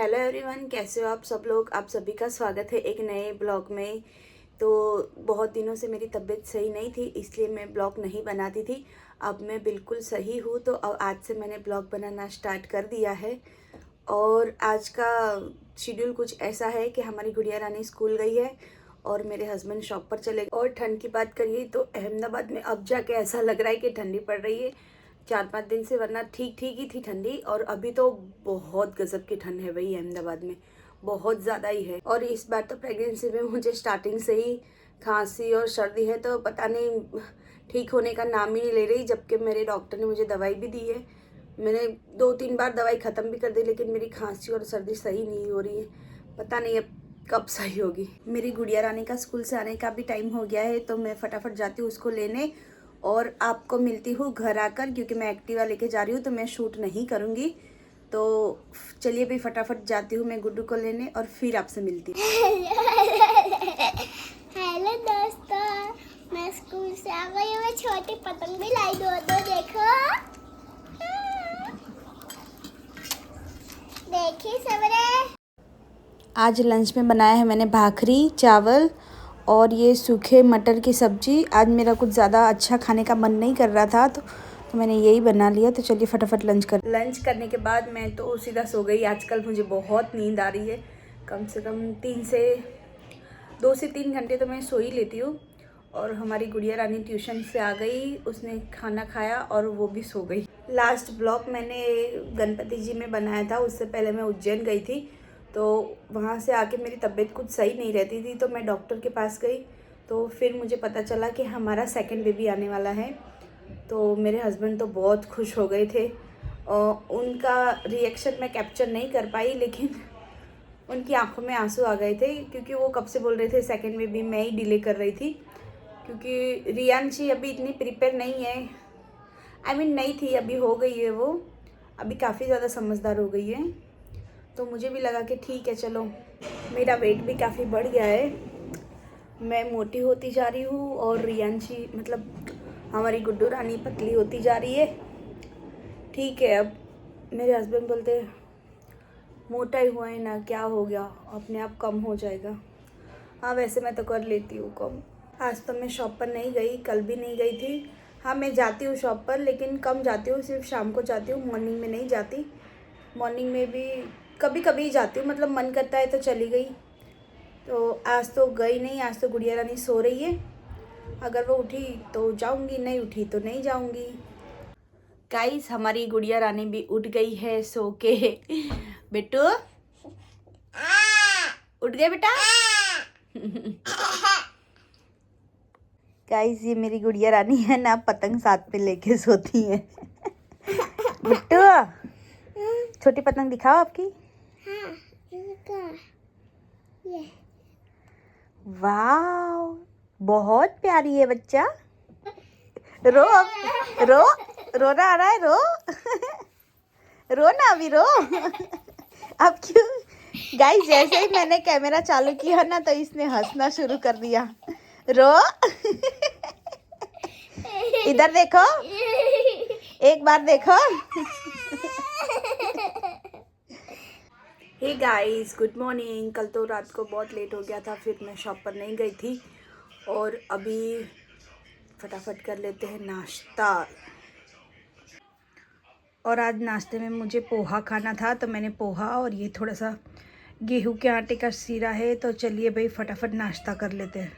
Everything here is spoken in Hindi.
हेलो एवरीवन, कैसे हो आप सब लोग। आप सभी का स्वागत है एक नए ब्लॉग में। तो बहुत दिनों से मेरी तबीयत सही नहीं थी, इसलिए मैं ब्लॉग नहीं बनाती थी। अब मैं बिल्कुल सही हूँ, तो अब आज से मैंने ब्लॉग बनाना स्टार्ट कर दिया है। और आज का शेड्यूल कुछ ऐसा है कि हमारी गुड़िया रानी स्कूल गई है और मेरे हस्बैंड शॉप पर चले गए। और ठंड की बात करिए तो अहमदाबाद में अब जाके ऐसा लग रहा है कि ठंडी पड़ रही है 4-5 दिन से, वरना ठीक ठीक ही थी ठंडी। और अभी तो बहुत गजब की ठंड है भाई, अहमदाबाद में बहुत ज़्यादा ही है। और इस बार तो प्रेगनेंसी में मुझे स्टार्टिंग से ही खांसी और सर्दी है, तो पता नहीं ठीक होने का नाम ही नहीं ले रही। जबकि मेरे डॉक्टर ने मुझे दवाई भी दी है, मैंने 2-3 बार दवाई ख़त्म भी कर दी, लेकिन मेरी खांसी और सर्दी सही नहीं हो रही है। पता नहीं अब कब सही होगी। मेरी गुड़िया रानी का स्कूल से आने का भी टाइम हो गया है, तो मैं फटाफट जाती हूँ उसको लेने और आपको मिलती हूँ घर आकर, क्योंकि मैं एक्टिवा लेके जा रही हूँ तो मैं शूट नहीं करूँगी। तो चलिए भाई फटाफट जाती हूँ मैं गुड्डू को लेने और फिर आपसे मिलती हूँ। हेलो दोस्तों, मैं स्कूल से आ गई हूँ। मैं छोटी पतंग भी लाई, दो देखो। देखिए सबरे। आज लंच में बनाया है मैंने भाखरी, चावल और ये सूखे मटर की सब्जी। आज मेरा कुछ ज़्यादा अच्छा खाने का मन नहीं कर रहा था, तो मैंने यही बना लिया। तो चलिए फटाफट लंच करने के बाद मैं तो सीधा सो गई। आजकल मुझे बहुत नींद आ रही है, कम से कम 2 से 3 घंटे तो मैं सो ही लेती हूँ। और हमारी गुड़िया रानी ट्यूशन से आ गई, उसने खाना खाया और वो भी सो गई। लास्ट ब्लॉग मैंने गणपति जी में बनाया था, उससे पहले मैं उज्जैन गई थी। तो वहाँ से आके मेरी तबीयत कुछ सही नहीं रहती थी, तो मैं डॉक्टर के पास गई। तो फिर मुझे पता चला कि हमारा सेकंड बेबी आने वाला है। तो मेरे हस्बैंड तो बहुत खुश हो गए थे। उनका रिएक्शन मैं कैप्चर नहीं कर पाई, लेकिन उनकी आंखों में आंसू आ गए थे, क्योंकि वो कब से बोल रहे थे सेकंड बेबी मैं ही डिले कर रही थी। क्योंकि रियांशी अभी इतनी प्रिपेयर नहीं है, नहीं थी, अभी हो गई है वो, अभी काफ़ी ज़्यादा समझदार हो गई है। तो मुझे भी लगा कि ठीक है चलो, मेरा वेट भी काफ़ी बढ़ गया है, मैं मोटी होती जा रही हूँ और रियांशी मतलब हमारी गुड्डू रानी पतली होती जा रही है। ठीक है, अब मेरे हस्बैंड बोलते मोटा ही हुआ है ना, क्या हो गया, अपने आप कम हो जाएगा। हाँ वैसे मैं तो कर लेती हूँ कम। आज तो मैं शॉप पर नहीं गई, कल भी नहीं गई थी। हाँ मैं जाती हूँ शॉप पर, लेकिन कम जाती हूँ, सिर्फ शाम को जाती हूँ, मॉर्निंग में नहीं जाती। मॉर्निंग में भी कभी कभी जाती हूँ, मतलब मन करता है तो चली गई। तो आज तो गई नहीं, आज तो गुड़िया रानी सो रही है। अगर वो उठी तो जाऊँगी, नहीं उठी तो नहीं जाऊँगी। गाइस हमारी गुड़िया रानी भी उठ गई है सो के। बेटू उठ गए बेटा। गाइस ये मेरी गुड़िया रानी है ना, पतंग साथ पे लेके सोती है। बिट्टू छोटी पतंग दिखाओ आपकी। हाँ, ये वाह बहुत प्यारी है बच्चा। रो रो रोना आ रहा है, रो। रो ना अभी, रो। अब क्यों। गाइस जैसे ही मैंने कैमरा चालू किया ना, तो इसने हंसना शुरू कर दिया। रो। इधर देखो, एक बार देखो। Hey guys good morning. कल तो रात को बहुत लेट हो गया था, फिर मैं शॉप पर नहीं गई थी। और अभी फटाफट कर लेते हैं नाश्ता। और आज नाश्ते में मुझे पोहा खाना था, तो मैंने पोहा और ये थोड़ा सा गेहूं के आटे का सीरा है। तो चलिए भाई फटाफट नाश्ता कर लेते हैं।